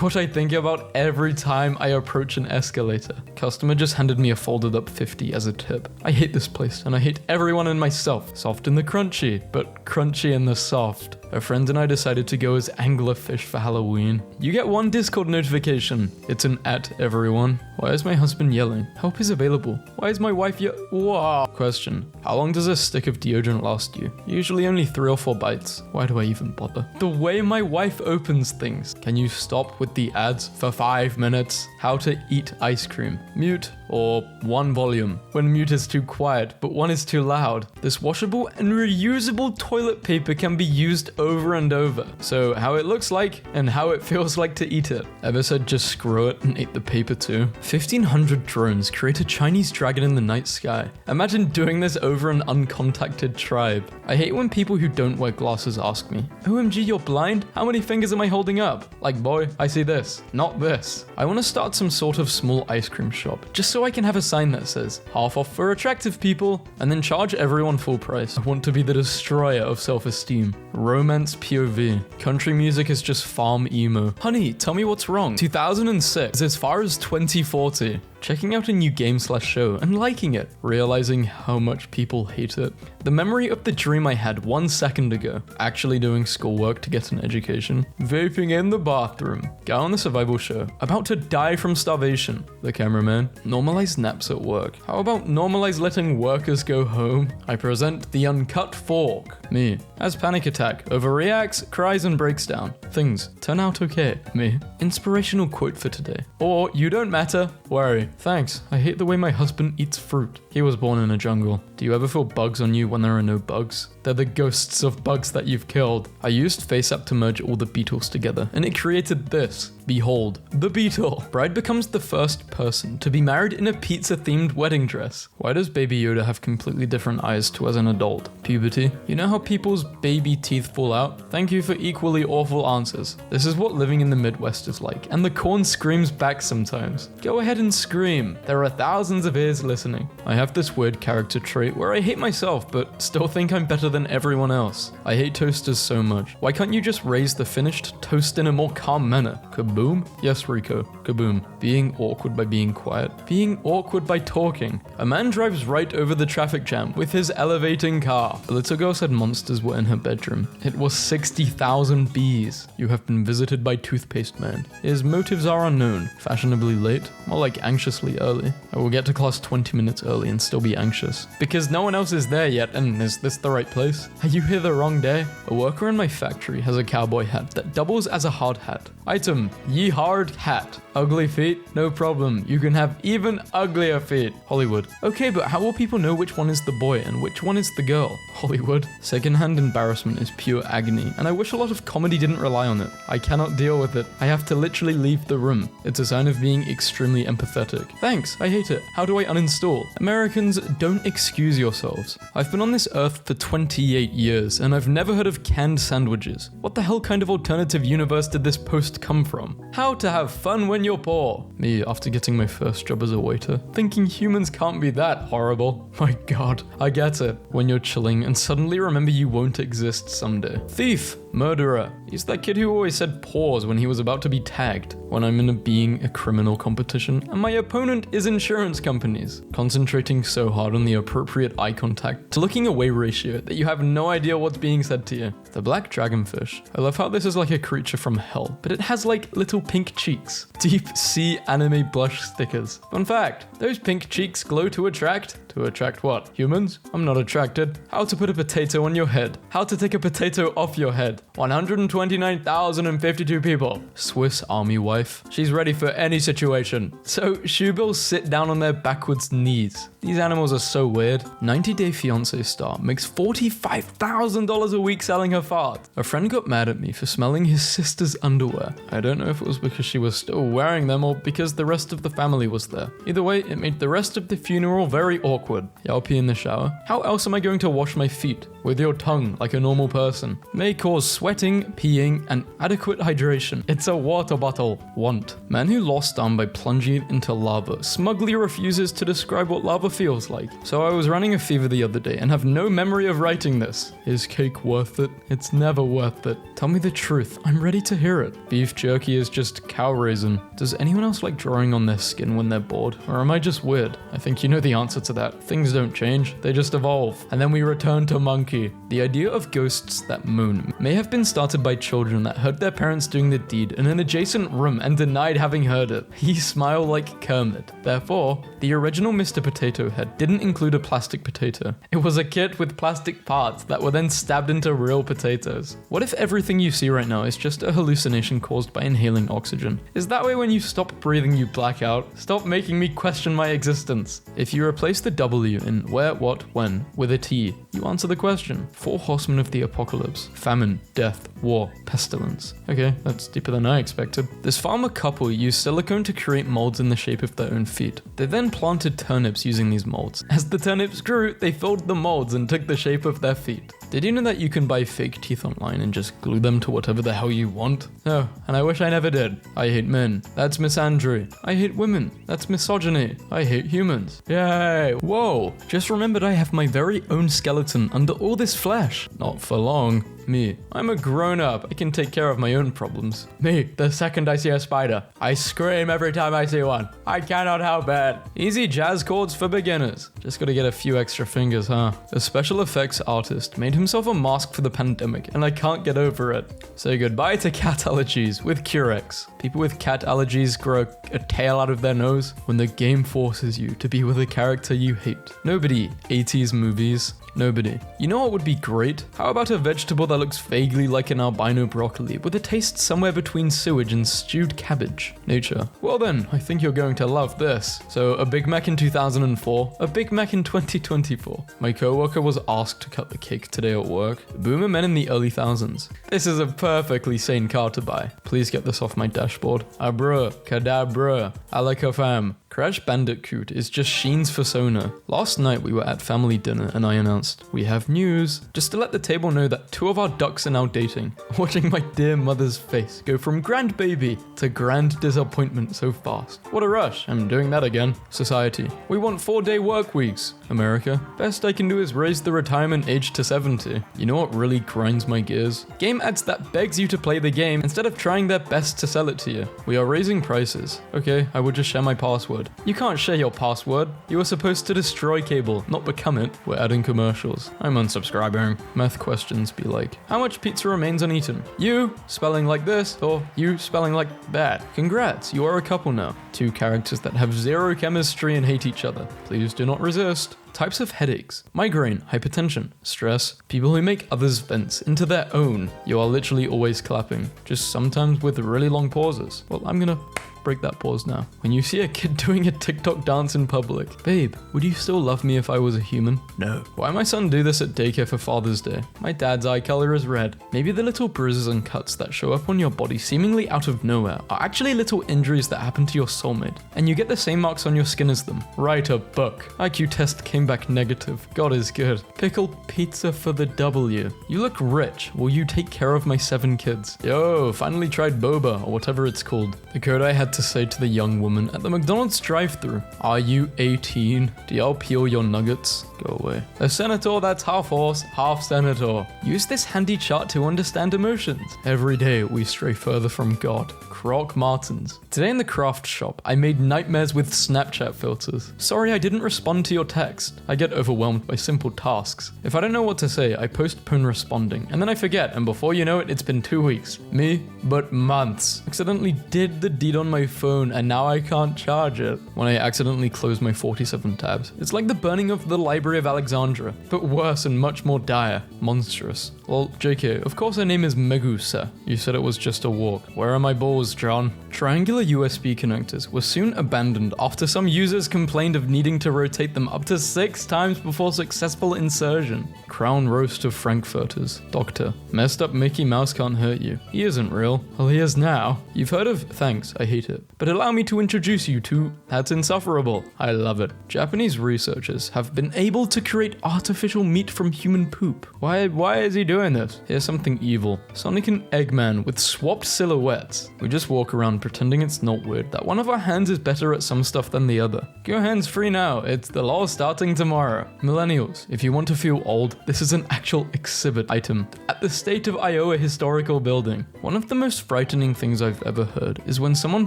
what I think about every time I approach an escalator. Customer just handed me a folded up 50 as a tip. I hate this place, and I hate everyone and myself. Soft in the crunchy, but crunchy in the soft. A friend and I decided to go as anglerfish for Halloween. You get one Discord notification. It's an @everyone. Why is my husband yelling? Help is available. Why is my wife Wow. Question. How long does a stick of deodorant last you? Usually only 3 or 4 bites. Why do I even bother? The way my wife opens things. Can you stop with the ads for 5 minutes? How to eat ice cream. Mute or 1 volume. When mute is too quiet, but 1 is too loud. This washable and reusable toilet paper can be used over and over. So how it looks like and how it feels like to eat it. Ever said just screw it and ate the paper too? 1,500 drones create a Chinese dragon in the night sky. Imagine doing this over an uncontacted tribe. I hate when people who don't wear glasses ask me, OMG, you're blind? How many fingers am I holding up? Like, boy, I see this, not this. I want to start some sort of small ice cream shop, just so I can have a sign that says, half off for attractive people, and then charge everyone full price. I want to be the destroyer of self-esteem. Romance POV. Country music is just farm emo. Honey, tell me what's wrong. 2006 is as far as 2040. Checking out a new game/show and liking it, realizing how much people hate it. The memory of the dream I had 1 second ago, actually doing schoolwork to get an education, vaping in the bathroom, guy on the survival show, about to die from starvation, the cameraman, normalize naps at work. How about normalize letting workers go home? I present the uncut fork, me, as panic attack, overreacts, cries and breaks down. Things turn out okay, me. Inspirational quote for today. Or you don't matter, worry. Thanks, I hate the way my husband eats fruit. He was born in a jungle. Do you ever feel bugs on you when there are no bugs? They're the ghosts of bugs that you've killed. I used FaceApp to merge all the beetles together, and it created this. Behold, the beetle. Bride becomes the first person to be married in a pizza-themed wedding dress. Why does Baby Yoda have completely different eyes to as an adult? Puberty. You know how people's baby teeth fall out? Thank you for equally awful answers. This is what living in the Midwest is like, and the corn screams back sometimes. Go ahead and scream. There are thousands of ears listening. I have this weird character trait where I hate myself, but still think I'm better than everyone else. I hate toasters so much. Why can't you just raise the finished toast in a more calm manner? Kaboom? Yes, Rico. Kaboom. Being awkward by being quiet. Being awkward by talking. A man drives right over the traffic jam with his elevating car. A little girl said monsters were in her bedroom. It was 60,000 bees. You have been visited by Toothpaste Man. His motives are unknown. Fashionably late? More like anxiously early. I will get to class 20 minutes early and still be anxious. Because no one else is there yet, and is this the right place? Are you here the wrong day? A worker in my factory has a cowboy hat that doubles as a hard hat. Item, ye hard hat. Ugly feet? No problem. You can have even uglier feet. Hollywood. Okay, but how will people know which one is the boy and which one is the girl? Hollywood. Secondhand embarrassment is pure agony, and I wish a lot of comedy didn't rely on it. I cannot deal with it. I have to literally leave the room. It's a sign of being extremely empathetic. Thanks, I hate it. How do I uninstall? Americans, don't excuse yourselves. I've been on this earth for 28 years, and I've never heard of canned sandwiches. What the hell kind of alternative universe did this post come from? How to have fun when you're poor. Me, after getting my first job as a waiter, thinking humans can't be that horrible. My god, I get it. When you're chilling and suddenly remember you won't exist someday. Thief. Murderer. He's that kid who always said pause when he was about to be tagged. When I'm in a being a criminal competition, and my opponent is insurance companies. Concentrating so hard on the appropriate eye contact to looking away ratio that you have no idea what's being said to you. The black dragonfish. I love how this is like a creature from hell, but it has like little pink cheeks. Deep sea anime blush stickers. Fun fact, those pink cheeks glow to attract. To attract what? Humans? I'm not attracted. How to put a potato on your head. How to take a potato off your head. 129,052 people. Swiss army wife. She's ready for any situation. So shoebills sit down on their backwards knees. These animals are so weird. 90 Day Fiancé star makes $45,000 a week selling her fart. A friend got mad at me for smelling his sister's underwear. I don't know if it was because she was still wearing them or because the rest of the family was there. Either way, it made the rest of the funeral very awkward. Y'all pee in the shower? How else am I going to wash my feet? with your tongue like a normal person. May cause sweating, peeing, and adequate hydration. It's a water bottle. Want. Man who lost arm by plunging into lava smugly refuses to describe what lava feels like. So I was running a fever the other day and have no memory of writing this. Is cake worth it? It's never worth it. Tell me the truth. I'm ready to hear it. Beef jerky is just cow raisin. Does anyone else like drawing on their skin when they're bored? Or am I just weird? I think you know the answer to that. Things don't change, they just evolve. And then we return to monkey. The idea of ghosts that moan may have been started by children that heard their parents doing the deed in an adjacent room and denied having heard it. He smiled like Kermit. Therefore, the original Mr. Potato Head didn't include a plastic potato. It was a kit with plastic parts that were then stabbed into real potatoes. What if everything you see right now is just a hallucination caused by inhaling oxygen? Is that way when you stop breathing you black out? Stop making me question my existence. If you replace the W in where, what, when with a T, you answer the question. 4 horsemen of the apocalypse. Famine, death, war, pestilence. Okay, that's deeper than I expected. This farmer couple used silicone to create molds in the shape of their own feet. They then planted turnips using these molds. As the turnips grew, they filled the molds and took the shape of their feet. Did you know that you can buy fake teeth online and just glue them to whatever the hell you want? Oh, and I wish I never did. I hate men. That's misandry. I hate women. That's misogyny. I hate humans. Yay! Whoa! Just remembered I have my very own skeleton under all this flesh. Not for long. Me. I'm a grown-up. I can take care of my own problems. Me. The second I see a spider, I scream every time I see one. I cannot help it. Easy jazz chords for beginners. Just gotta get a few extra fingers, huh? A special effects artist made himself a mask for the pandemic, and I can't get over it. Say goodbye to cat allergies with Curex. People with cat allergies grow a tail out of their nose when the game forces you to be with a character you hate. Nobody. 80s movies. Nobody. You know what would be great? How about a vegetable that looks vaguely like an albino broccoli with a taste somewhere between sewage and stewed cabbage? Nature. Well then, I think you're going to love this. So a Big Mac in 2004, a Big Mac in 2024. My coworker was asked to cut the cake today at work. Boomer men in the early thousands. This is a perfectly sane car to buy. Please get this off my dashboard. Abracadabra. Alakafam. Crash Bandicoot is just Sheen's persona. Last night we were at family dinner and I announced, we have news, just to let the table know that 2 of our ducks are now dating. Watching my dear mother's face go from grand baby to grand disappointment so fast. What a rush, I'm doing that again. Society. We want 4-day work weeks. America. Best I can do is raise the retirement age to 70. You know what really grinds my gears? Game ads that begs you to play the game instead of trying their best to sell it to you. We are raising prices. Okay, I would just share my password. You can't share your password. You were supposed to destroy cable, not become it. We're adding commercials. I'm unsubscribing. Math questions be like, how much pizza remains uneaten? You spelling like this, or you spelling like that. Congrats, you are a couple now. 2 characters that have 0 chemistry and hate each other. Please do not resist. Types of headaches. Migraine, hypertension, stress, people who make others' vents into their own. You are literally always clapping, just sometimes with really long pauses. Well, I'm gonna break that pause now. When you see a kid doing a TikTok dance in public, babe, would you still love me if I was a human? No. Why my son do this at daycare for Father's Day? My dad's eye color is red. Maybe the little bruises and cuts that show up on your body seemingly out of nowhere are actually little injuries that happen to your soulmate, and you get the same marks on your skin as them. Write a book. IQ test came back negative. God is good. Pickled pizza for the W. You look rich. Will you take care of my 7 kids? Yo, finally tried boba, or whatever it's called. The code I had to say to the young woman at the McDonald's drive-thru. Are you 18? Do y'all peel your nuggets? Go away. A senator that's half horse, half senator. Use this handy chart to understand emotions. Every day we stray further from God. Croc Martens. Today in the craft shop, I made nightmares with Snapchat filters. Sorry I didn't respond to your text. I get overwhelmed by simple tasks. If I don't know what to say, I postpone responding, and then I forget, and before you know it, it's been 2 weeks. Me, but months. Accidentally did the deed on my phone, and now I can't charge it. When I accidentally close my 47 tabs, it's like the burning of the Library of Alexandria, but worse and much more dire. Monstrous. Well, JK, of course her name is Megusa. You said it was just a walk. Where are my balls? cables, John. Triangular USB connectors were soon abandoned after some users complained of needing to rotate them up to 6 times before successful insertion. Crown roast of Frankfurters. Doctor, messed up Mickey Mouse can't hurt you. He isn't real. Well, he is now. You've heard of thanks, I hate it. But allow me to introduce you to that's insufferable. I love it. Japanese researchers have been able to create artificial meat from human poop. Why is he doing this? Here's something evil. Sonic and Eggman with swapped silhouettes. We just walk around pretending it's not weird that one of our hands is better at some stuff than the other. Go hands free now. It's the law starting tomorrow. Millennials, if you want to feel old, this is an actual exhibit item at the State of Iowa Historical Building. One of the most frightening things I've ever heard is when someone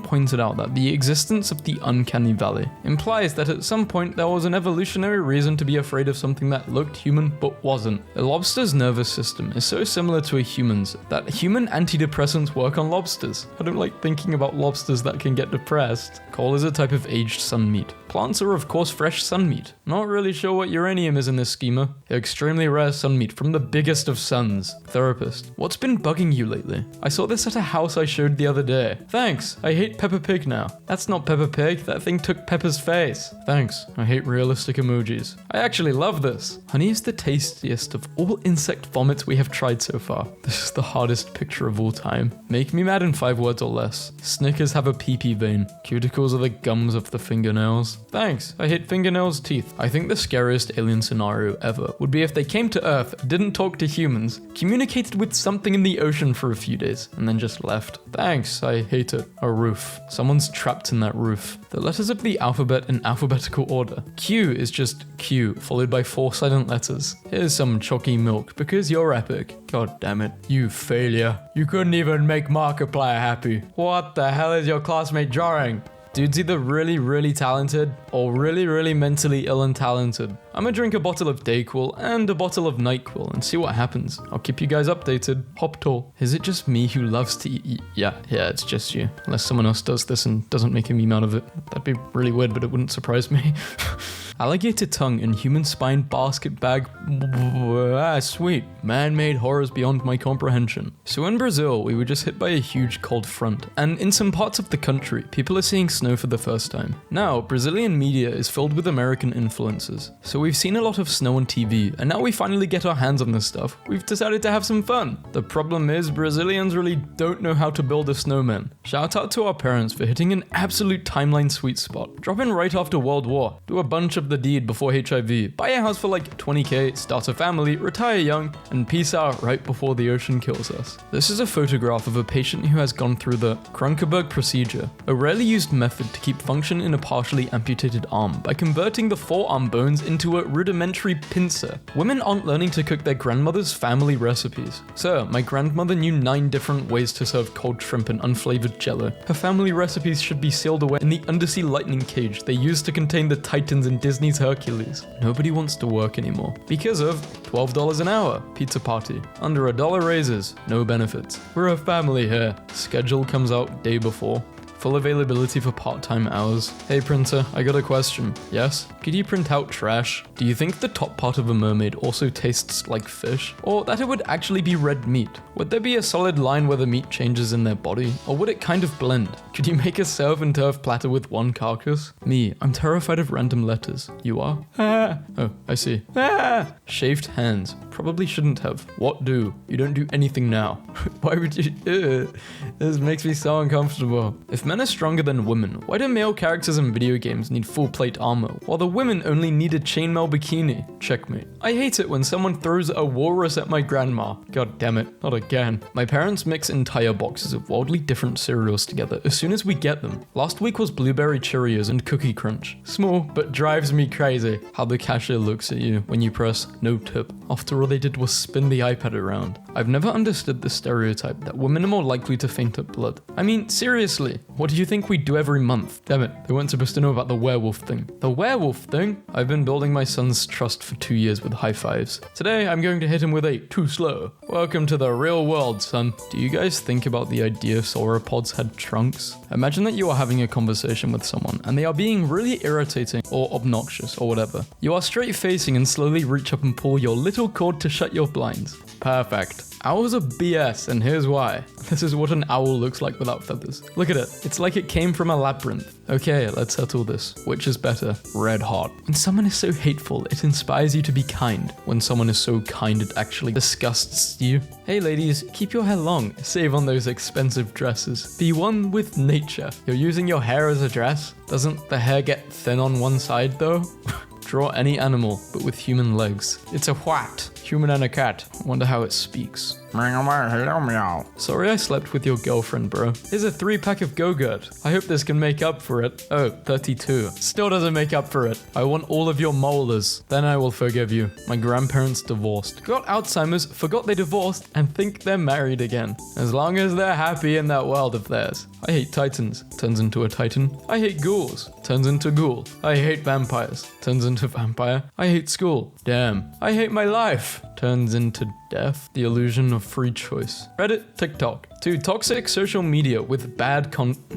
pointed out that the existence of the uncanny valley implies that at some point there was an evolutionary reason to be afraid of something that looked human but wasn't. A lobster's nervous system is so similar to a human's that human antidepressants work on lobsters. I don't like thinking about lobsters that can get depressed. Coal is a type of aged sun meat. Plants are of course fresh sun meat. Not really sure what uranium is in this schema. Extremely rare sun meat from the biggest of suns. Therapist, what's been bugging you lately? I saw this at a house I showed the other day. Thanks, I hate Peppa Pig now. That's not Peppa Pig, that thing took Peppa's face. Thanks, I hate realistic emojis. I actually love this. Honey is the tastiest of all insect vomits we have tried so far. This is the hardest picture of all time. Make me mad in 5 words or less. Snickers have a pee-pee vein. Cuticles are the gums of the fingernails. Thanks, I hate fingernails, teeth. I think the scariest alien scenario ever would be if they came to Earth, didn't talk to humans, communicated with something in the ocean for a few days, and then just left. Thanks, I hate it. A roof. Someone's trapped in that roof. The letters of the alphabet in alphabetical order. Q is just Q, followed by 4 silent letters. Here's some chalky milk, because you're epic. God damn it. You failure. You couldn't even make Markiplier happy. What the hell is your classmate drawing? Dude's either really, really talented or really, really mentally ill and talented. I'm gonna drink a bottle of Dayquil and a bottle of NyQuil and see what happens. I'll keep you guys updated. Hoptol. Is it just me who loves to eat? Yeah, it's just you. Unless someone else does this and doesn't make a meme out of it. That'd be really weird, but it wouldn't surprise me. Alligator tongue in human spine basket bag. Sweet. Man-made horrors beyond my comprehension. So in Brazil, we were just hit by a huge cold front. And in some parts of the country, people are seeing snow for the first time. Now, Brazilian media is filled with American influences. So we've seen a lot of snow on TV, and now we finally get our hands on this stuff. We've decided to have some fun. The problem is, Brazilians really don't know how to build a snowman. Shout out to our parents for hitting an absolute timeline sweet spot. Drop in right after World War. Do a bunch of the deed before HIV. Buy a house for like 20k, start a family, retire young, and peace out right before the ocean kills us. This is a photograph of a patient who has gone through the Krankenberg procedure, a rarely used method to keep function in a partially amputated arm by converting the forearm bones into a rudimentary pincer. Women aren't learning to cook their grandmother's family recipes. Sir, my grandmother knew 9 different ways to serve cold shrimp and unflavored jello. Her family recipes should be sealed away in the undersea lightning cage they used to contain the Titans in Disney's Hercules. Nobody wants to work anymore because of $12 an hour, pizza party, under $1 raises, no benefits. We're a family here. Schedule comes out day before. Full availability for part-time hours. Hey printer, I got a question. Yes? Could you print out trash? Do you think the top part of a mermaid also tastes like fish? Or that it would actually be red meat? Would there be a solid line where the meat changes in their body? Or would it kind of blend? Could you make a surf and turf platter with one carcass? Me, I'm terrified of random letters. You are? Ah. Oh, I see. Ah. Shaved hands. Probably shouldn't have. What do? You don't do anything now. Why would you? This makes me so uncomfortable. If men are stronger than women, why do male characters in video games need full plate armor, while the women only need a chainmail bikini? Checkmate. I hate it when someone throws a walrus at my grandma. God damn it, not again. My parents mix entire boxes of wildly different cereals together as soon as we get them. Last week was Blueberry Cheerios and Cookie Crunch. Small, but drives me crazy how the cashier looks at you when you press no tip. After all they did was spin the iPad around. I've never understood the stereotype that women are more likely to faint at blood. I mean, seriously, what do you think we do every month? Damn it, they weren't supposed to know about the werewolf thing. The werewolf thing? I've been building my son's trust for 2 years with high fives. Today, I'm going to hit him with a too slow. Welcome to the real world, son. Do you guys think about the idea sauropods had trunks? Imagine that you are having a conversation with someone and they are being really irritating or obnoxious or whatever. You are straight facing and slowly reach up and pull your little cord to shut your blinds. Perfect. Owls are BS, and here's why. This is what an owl looks like without feathers. Look at it. It's like it came from a labyrinth. Okay, let's settle this. Which is better? Red hot. When someone is so hateful, it inspires you to be kind. When someone is so kind, it actually disgusts you. Hey ladies, keep your hair long. Save on those expensive dresses. Be one with nature. You're using your hair as a dress? Doesn't the hair get thin on one side though? Draw any animal, but with human legs. It's a what? Human and a cat. Wonder how it speaks. Sorry I slept with your girlfriend, bro. Here's a 3-pack of Go-Gurt. I hope this can make up for it. Oh, 32. Still doesn't make up for it. I want all of your molars. Then I will forgive you. My grandparents divorced. Got Alzheimer's, forgot they divorced, and think they're married again. As long as they're happy in that world of theirs. I hate titans. Turns into a titan. I hate ghouls. Turns into ghoul. I hate vampires. Turns into vampire. I hate school. Damn. I hate my life. Turns into death. The illusion of free choice. Reddit, TikTok. 2. Toxic social media with bad it's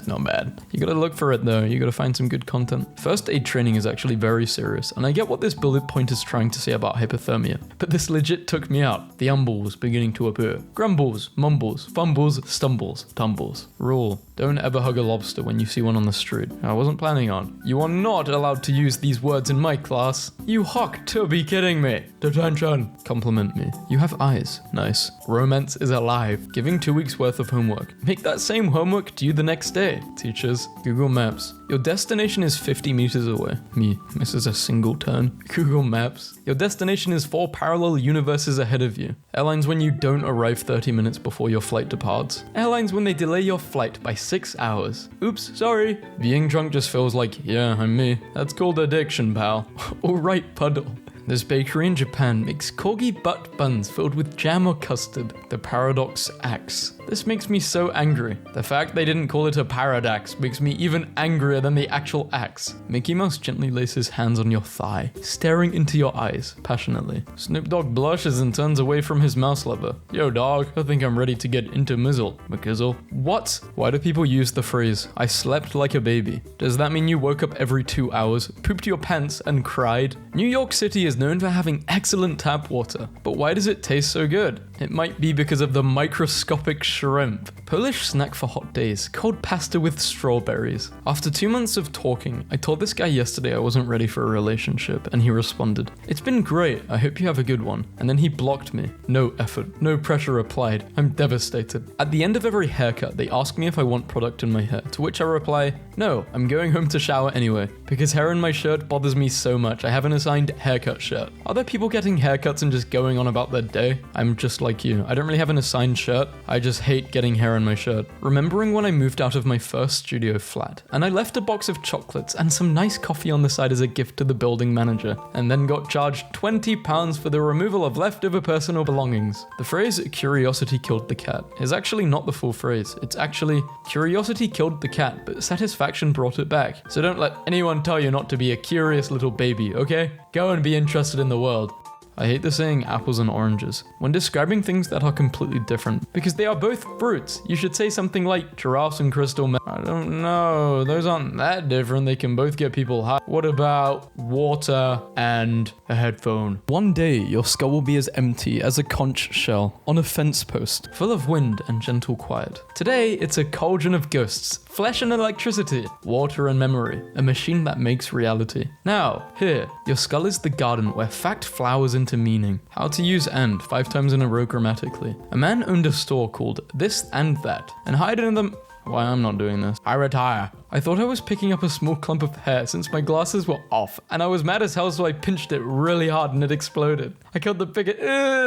not bad. You gotta look for it though. You gotta find some good content. First aid training is actually very serious, and I get what this bullet point is trying to say about hypothermia, but this legit took me out. The umbles beginning to appear. Grumbles, mumbles, fumbles, stumbles, tumbles. Rule: don't ever hug a lobster when you see one on the street. I wasn't planning on. You are not allowed to use these words in my class. You hawk to be kidding me. Detention. Compliment me. You have eyes. Nice. Romance is alive. Giving 2 weeks worth of homework. Make that same homework due the next day. Teachers. Google Maps. Your destination is 50 meters away. Me. Misses a single turn. Google Maps. Your destination is 4 parallel universes ahead of you. Airlines when you don't arrive 30 minutes before your flight departs. Airlines when they delay your flight by 6 hours. Oops, sorry. Being drunk just feels like, yeah, I'm me. That's called addiction, pal. Alright, puddle. This bakery in Japan makes corgi butt buns filled with jam or custard. The paradox axe. This makes me so angry. The fact they didn't call it a paradox makes me even angrier than the actual axe. Mickey Mouse gently lays his hands on your thigh, staring into your eyes passionately. Snoop Dogg blushes and turns away from his mouse lover. Yo dog, I think I'm ready to get into mizzle. McGizzle. What? Why do people use the phrase, I slept like a baby? Does that mean you woke up every 2 hours, pooped your pants, and cried? New York City is known for having excellent tap water, but why does it taste so good? It might be because of the microscopic shrimp. Polish snack for hot days, cold pasta with strawberries. After 2 months of talking, I told this guy yesterday I wasn't ready for a relationship, and he responded, "It's been great, I hope you have a good one." And then he blocked me. No effort, no pressure applied. I'm devastated. At the end of every haircut, they ask me if I want product in my hair, to which I reply, no, I'm going home to shower anyway. Because hair in my shirt bothers me so much, I have an assigned haircut shirt. Are there people getting haircuts and just going on about their day? I'm just like you. I don't really have an assigned shirt. I just hate getting hair in my shirt. Remembering when I moved out of my first studio flat, and I left a box of chocolates and some nice coffee on the side as a gift to the building manager, and then got charged £20 for the removal of leftover personal belongings. The phrase curiosity killed the cat is actually not the full phrase. It's actually curiosity killed the cat, but satisfaction brought it back. So don't let anyone tell you not to be a curious little baby, okay? Go and be interested in the world. I hate the saying apples and oranges when describing things that are completely different, because they are both fruits. You should say something like giraffes and crystal meth. I don't know, those aren't that different. They can both get people high. What about water and a headphone? One day your skull will be as empty as a conch shell on a fence post, full of wind and gentle quiet. Today it's a cauldron of ghosts, flesh and electricity, water and memory, a machine that makes reality. Now, here, your skull is the garden where fact flowers into meaning. How to use and 5 times in a row grammatically. A man owned a store called This and That, and hid in them. Why, I'm not doing this. I retire. I thought I was picking up a small clump of hair since my glasses were off, and I was mad as hell, so I pinched it really hard and it exploded. I killed the bigot.